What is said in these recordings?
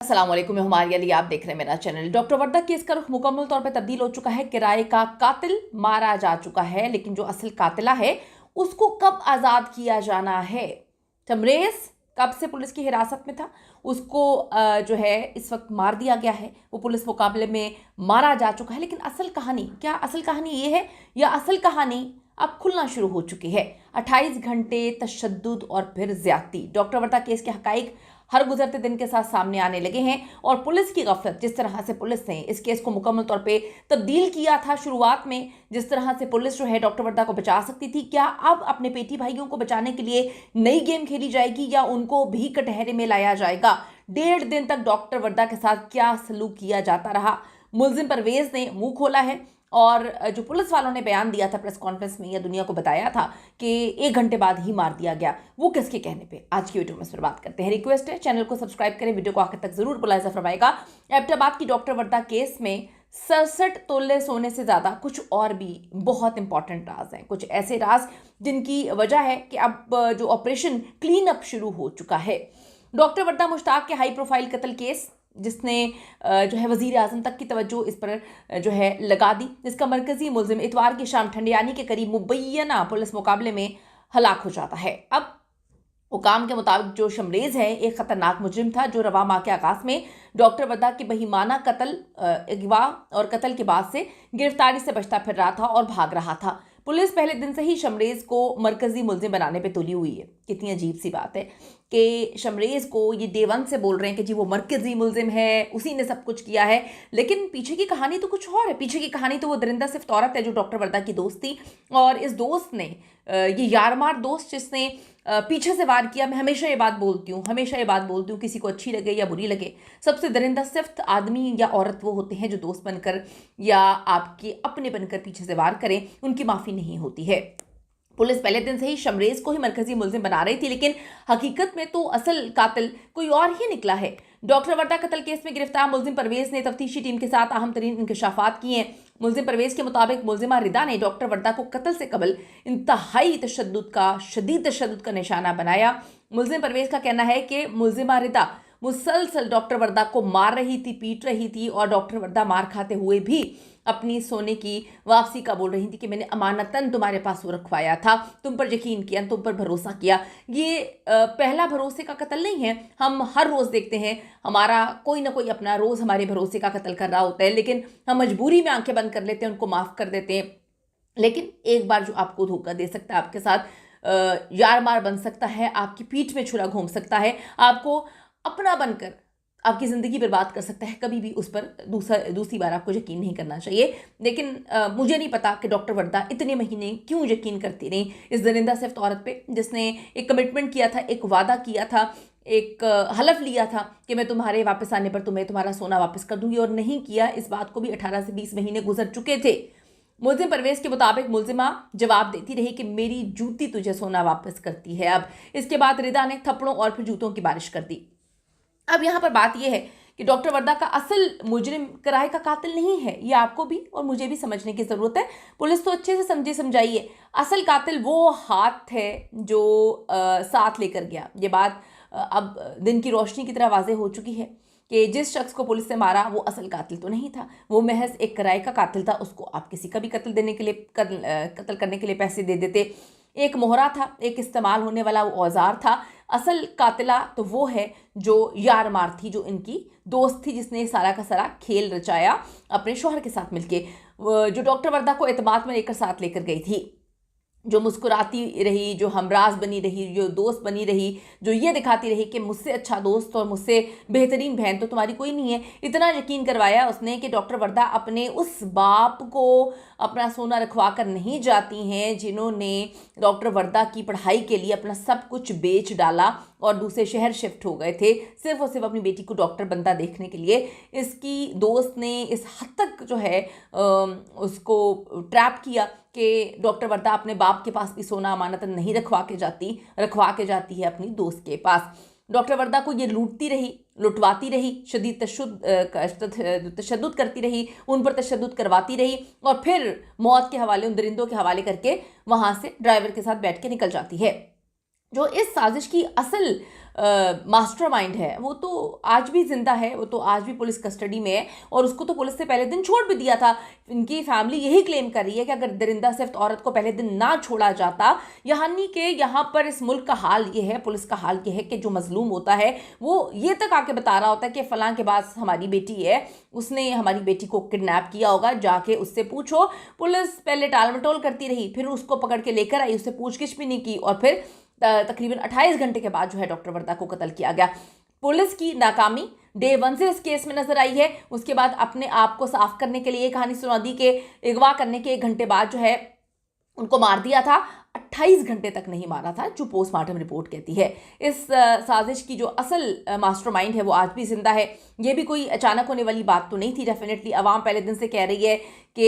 अस्सलाम वालेकुम, मैं हुमारी अली, आप देख रहे हैं मेरा चैनल। डॉक्टर वर्दा केस का रुख मुकम्मल तौर पर तब्दील हो चुका है। किराए का कातिल मारा जा चुका है, लेकिन जो असल कातिला है उसको कब आज़ाद किया जाना है। तमरेज कब से पुलिस की हिरासत में था, उसको जो है इस वक्त मार दिया गया है। वो पुलिस मुकाबले में मारा जा चुका है, लेकिन असल कहानी क्या, असल कहानी ये है या असल कहानी अब खुलना शुरू हो चुकी है। 28 घंटे तशद्दुद और फिर ज्यादती। डॉक्टर वर्दा केस के हकाइक हर गुजरते दिन के साथ सामने आने लगे हैं और पुलिस की गफलत, जिस तरह से पुलिस ने इस केस को मुकम्मल तौर पे तब्दील किया था शुरुआत में, जिस तरह से पुलिस जो है डॉक्टर वर्दा को बचा सकती थी, क्या अब अपने पेटी भाइयों को बचाने के लिए नई गेम खेली जाएगी या उनको भी कटहरे में लाया जाएगा। 1.5 दिन तक डॉक्टर वर्दा के साथ क्या सलूक किया जाता रहा। मुलजिम परवेज ने मुंह खोला है और जो पुलिस वालों ने बयान दिया था प्रेस कॉन्फ्रेंस में या दुनिया को बताया था कि 1 घंटे बाद ही मार दिया गया, वो किसके कहने पे, आज की वीडियो में इस पर बात करते हैं। रिक्वेस्ट है चैनल को सब्सक्राइब करें, वीडियो को आखिर तक जरूर मुलाहिजा फरमाएगा। एबटाबाद की डॉक्टर वर्दा केस में 67 तोले सोने से ज्यादा कुछ और भी बहुत इंपॉर्टेंट राज हैं, कुछ ऐसे राज जिनकी वजह है कि अब जो ऑपरेशन क्लीन अप शुरू हो चुका है। डॉक्टर वर्दा मुश्ताक के हाई प्रोफाइल कत्ल केस, जिसने जो है वजीर आजम तक की तवज्जो इस पर जो है लगा दी। इसका मरकजी मुलजिम इतवार की शाम ठंडियानी के करीब मुबैना पुलिस मुकाबले में हलाक हो जाता है। अब हुकाम के मुताबिक जो शमरेज है एक खतरनाक मुजरिम था जो रवा माह के आगाज में डॉक्टर वर्दा के बहीमाना कत्ल, अगवा और कत्ल के बाद से गिरफ्तारी से बचता फिर रहा था और भाग रहा था। पुलिस पहले दिन से ही शमरेज को मरकजी मुलजिम बनाने पे तुली हुई है। कितनी अजीब सी बात है कि शमरेज को ये डे 1 से बोल रहे हैं कि जी वो मरकजी मुलजिम है, उसी ने सब कुछ किया है, लेकिन पीछे की कहानी तो कुछ और है। पीछे की कहानी तो वो दरिंदा सिर्फ औरत है जो डॉक्टर वर्दा की दोस्त थी, और इस दोस्त ने, ये यारमार दोस्त जिसने पीछे से वार किया, मैं हमेशा ये बात बोलती हूँ, हमेशा ये बात बोलती हूँ, किसी को अच्छी लगे या बुरी लगे, सबसे दरिंदा सिर्फ आदमी या औरत वो होते हैं जो दोस्त बनकर या आपके अपने बनकर पीछे से वार करें, उनकी माफ़ी नहीं होती है। पुलिस पहले दिन से ही शमरेज को ही मरकजी मुलजिम बना रही थी, लेकिन हकीकत में तो असल कातिल कोई और ही निकला है। डॉक्टर वर्दा कत्ल केस में गिरफ्तार मुलजिम परवेज ने तफ्तीशी टीम के साथ अहम तरीन इंकशाफात किए हैं। मुलजिम परवेज के मुताबिक मुलजिमा रिदा ने डॉक्टर वर्दा को कत्ल से कबल इंतहाई तशद्दुद का, शदीद तशद्दुद का निशाना बनाया। मुलजिम परवेज का कहना है कि मुलजिमा रिदा मुसलसल डॉक्टर वर्दा को मार रही थी, पीट रही थी, और डॉक्टर वर्दा मार खाते हुए भी अपनी सोने की वापसी का बोल रही थी कि मैंने अमानतन तुम्हारे पास वो रखवाया था, तुम पर यकीन किया, तुम पर भरोसा किया। ये पहला भरोसे का कत्ल नहीं है। हम हर रोज़ देखते हैं हमारा कोई ना कोई अपना रोज़ हमारे भरोसे का कत्ल कर रहा होता है, लेकिन हम मजबूरी में आंखें बंद कर लेते हैं, उनको माफ़ कर देते हैं। लेकिन एक बार जो आपको धोखा दे सकता है, आपके साथ यार मार बन सकता है, आपकी पीठ में छुरा घूम सकता है, आपको अपना बनकर आपकी ज़िंदगी बर्बाद कर सकता है, कभी भी उस पर दूसरी बार आपको यकीन नहीं करना चाहिए। लेकिन मुझे नहीं पता कि डॉक्टर वर्दा इतने महीने क्यों यकीन करती रही इस दरिंदा सिर्फ औरत पे, जिसने एक कमिटमेंट किया था, एक वादा किया था, एक हलफ लिया था कि मैं तुम्हारे वापस आने पर तुम्हें तुम्हारा सोना वापस कर दूंगी, और नहीं किया। इस बात को भी 18 से 20 महीने गुजर चुके थे। मुलजिम परवेज के मुताबिक मुलजिमा जवाब देती रही कि मेरी जूती तुझे सोना वापस करती है। अब इसके बाद रिदा ने थप्पड़ों और फिर जूतों की बारिश कर दी। अब यहाँ पर बात यह है कि डॉक्टर वर्दा का असल मुजरिम किराए का कातिल नहीं है, ये आपको भी और मुझे भी समझने की ज़रूरत है। पुलिस तो अच्छे से समझे समझाइए, असल कातिल वो हाथ है जो साथ लेकर गया। ये बात अब दिन की रोशनी की तरह वाज़ेह हो चुकी है कि जिस शख्स को पुलिस ने मारा वो असल कातिल तो नहीं था, वो महज एक किराए का कातिल था। उसको आप किसी का भी कत्ल देने के लिए, कत्ल करने के लिए पैसे दे देते। एक मोहरा था, एक इस्तेमाल होने वाला वो औजार था। असल कातिला तो वो है जो यार मार थी, जो इनकी दोस्त थी, जिसने सारा का सारा खेल रचाया अपने शौहर के साथ मिलके, जो डॉक्टर वर्दा को एतमाद में लेकर साथ लेकर गई थी, जो मुस्कुराती रही, जो हमराज बनी रही, जो दोस्त बनी रही, जो ये दिखाती रही कि मुझसे अच्छा दोस्त और मुझसे बेहतरीन बहन तो तुम्हारी कोई नहीं है। इतना यकीन करवाया उसने कि डॉक्टर वर्दा अपने उस बाप को अपना सोना रखवा कर नहीं जाती हैं जिन्होंने डॉक्टर वर्दा की पढ़ाई के लिए अपना सब कुछ बेच डाला और दूसरे शहर शिफ्ट हो गए थे सिर्फ और सिर्फ अपनी बेटी को डॉक्टर बनता देखने के लिए। इसकी दोस्त ने इस हद तक जो है उसको ट्रैप किया कि डॉक्टर वर्दा अपने बाप के पास भी सोना अमानतन नहीं रखवा के जाती है अपनी दोस्त के पास। डॉक्टर वर्दा को ये लूटती रही, लुटवाती रही, शदीद तशद्दुद करती रही, उन पर तशद्दुद करवाती रही, और फिर मौत के हवाले, उन दरिंदों के हवाले करके वहाँ से ड्राइवर के साथ बैठ के निकल जाती है। जो इस साजिश की असल मास्टरमाइंड है वो तो आज भी जिंदा है, वो तो आज भी पुलिस कस्टडी में है और उसको तो पुलिस ने पहले दिन छोड़ भी दिया था। इनकी फैमिली यही क्लेम कर रही है कि अगर दरिंदा सिर्फ औरत को पहले दिन ना छोड़ा जाता, यानी कि यहाँ पर इस मुल्क का हाल ये है, पुलिस का हाल ये है कि जो मजलूम होता है वो ये तक आके बता रहा होता है कि फलां के पास हमारी बेटी है, उसने हमारी बेटी को किडनैप किया होगा, जाके उससे पूछो। पुलिस पहले टाल मटोल करती रही, फिर उसको पकड़ के लेकर आई, उससे पूछगिछ भी नहीं की और फिर तकरीबन 28 घंटे के बाद जो है डॉक्टर वर्दा को कत्ल किया गया। पुलिस की नाकामी डे 1 से इस केस में नजर आई है। उसके बाद अपने आप को साफ करने के लिए कहानी सुना दी कि अगवा करने के 1 घंटे बाद जो है उनको मार दिया था। 28 घंटे तक नहीं मारा था, जो पोस्टमार्टम रिपोर्ट कहती है। इस साजिश की जो असल मास्टरमाइंड है वो आज भी जिंदा है। ये भी कोई अचानक होने वाली बात तो नहीं थी। डेफिनेटली अवाम पहले दिन से कह रही है कि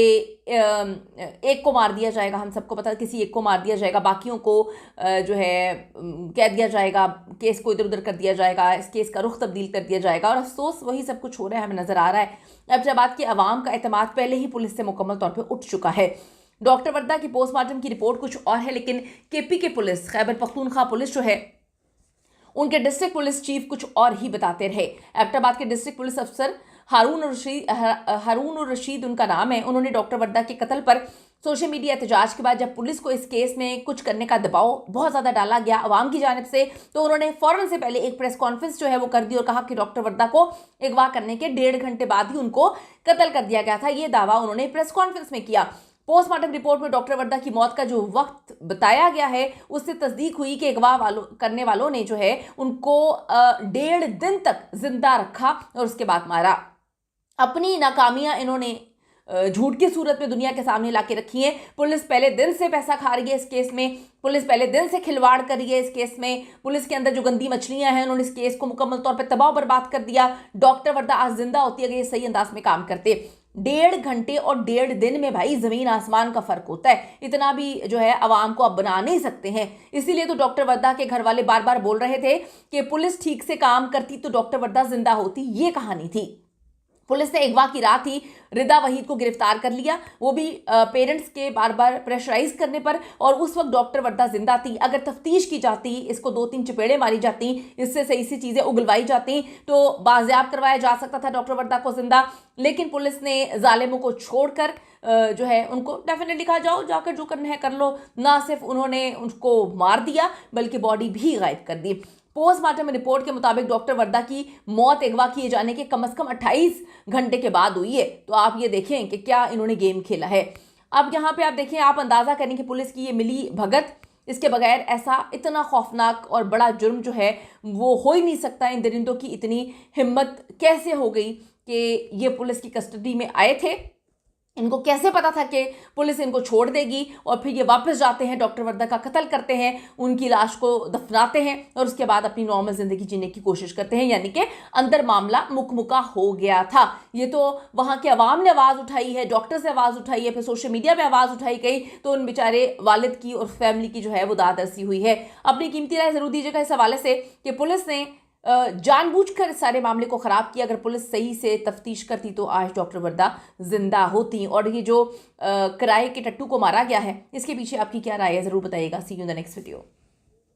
एक को मार दिया जाएगा, हम सबको पता है किसी एक को मार दिया जाएगा, बाकियों को जो है कह दिया जाएगा, केस को इधर उधर कर दिया जाएगा, इस केस का रुख तब्दील कर दिया जाएगा और अफसोस वही सब कुछ हो रहा है, हमें नज़र आ रहा है। अफजाबाद के अवाम का एतमाद पहले ही पुलिस से मुकम्मल तौर पर उठ चुका है। डॉक्टर वर्दा की पोस्टमार्टम की रिपोर्ट कुछ और है, लेकिन केपी के पुलिस, खैबर पख्तूनख्वा पुलिस जो है, उनके डिस्ट्रिक्ट पुलिस चीफ कुछ और ही बताते रहे। एबटाबाद के डिस्ट्रिक्ट पुलिस अफसर हारून रशीद उनका नाम है। उन्होंने डॉक्टर वर्दा के कत्ल पर सोशल मीडिया एहतजाज के बाद जब पुलिस को इस केस में कुछ करने का दबाव बहुत ज़्यादा डाला गया अवाम की जानिब से, तो उन्होंने फ़ौरन से पहले एक प्रेस कॉन्फ्रेंस जो है वो कर दी और कहा कि डॉक्टर वर्दा को अगवा करने के 1.5 घंटे बाद ही उनको कत्ल कर दिया गया था। ये दावा उन्होंने प्रेस कॉन्फ्रेंस में किया। पोस्टमार्टम रिपोर्ट में डॉक्टर वर्दा की मौत का जो वक्त बताया गया है उससे तस्दीक हुई कि अगवा करने वालों ने जो है उनको 1.5 दिन तक जिंदा रखा और उसके बाद मारा। अपनी नाकामियां इन्होंने झूठ की सूरत में दुनिया के सामने ला के रखी है। पुलिस पहले दिन से पैसा खा रही है इस केस में, पुलिस पहले दिन से खिलवाड़ कर रही है इस केस में। पुलिस के अंदर जो गंदी मछलियां हैं उन्होंने इस केस को मुकम्मल तौर पर तबाह बर्बाद कर दिया। डॉक्टर वर्दा आज जिंदा होती है अगर ये सही अंदाज में काम करते। 1.5 घंटे और 1.5 दिन में भाई जमीन आसमान का फर्क होता है। इतना भी जो है अवाम को अब बना नहीं सकते हैं। इसीलिए तो डॉक्टर वर्दा के घर वाले बार बार बोल रहे थे कि पुलिस ठीक से काम करती तो डॉक्टर वर्दा जिंदा होती। ये कहानी थी। पुलिस ने अगवा की रात ही रिदा वहीद को गिरफ्तार कर लिया, वो भी पेरेंट्स के बार बार प्रेशराइज करने पर। और उस वक्त डॉक्टर वर्दा जिंदा थी। अगर तफ्तीश की जाती, इसको 2-3 चपेड़े मारी जाती, इससे सही सी चीज़ें उगलवाई जाती तो बाजियाब करवाया जा सकता था डॉक्टर वर्दा को जिंदा। लेकिन पुलिस ने जालिमों को छोड़कर जो है उनको डेफिनेटली कहा जाओ जाकर जो करना है कर लो। ना सिर्फ उन्होंने उनको मार दिया बल्कि बॉडी भी गायब कर दी। पोस्टमार्टम रिपोर्ट के मुताबिक डॉक्टर वर्दा की मौत अगवा किए जाने के कम से कम 28 घंटे के बाद हुई है। तो आप ये देखें कि क्या इन्होंने गेम खेला है। अब यहाँ पे आप देखें, आप अंदाज़ा करें कि पुलिस की ये मिली भगत, इसके बगैर ऐसा इतना खौफनाक और बड़ा जुर्म जो है वो हो ही नहीं सकता। इन दरिंदों की इतनी हिम्मत कैसे हो गई कि ये पुलिस की कस्टडी में आए थे। इनको कैसे पता था कि पुलिस इनको छोड़ देगी और फिर ये वापस जाते हैं, डॉक्टर वर्दा का कत्ल करते हैं, उनकी लाश को दफनाते हैं और उसके बाद अपनी नॉर्मल ज़िंदगी जीने की कोशिश करते हैं। यानी कि अंदर मामला मुकमुका हो गया था। ये तो वहाँ के अवाम ने आवाज़ उठाई है, डॉक्टर से आवाज़ उठाई है, फिर सोशल मीडिया में आवाज़ उठाई गई, तो उन बेचारे वालिद की और फैमिली की जो है वो दादरसी हुई है। अपनी कीमती राय ज़रूर दीजिएगा इस हवाले से कि पुलिस ने जानबूझकर सारे मामले को ख़राब किया। अगर पुलिस सही से तफ्तीश करती तो आज डॉक्टर वर्दा जिंदा होती। और ये जो किराए के टट्टू को मारा गया है इसके पीछे आपकी क्या राय है ज़रूर बताइएगा। See you in the next video.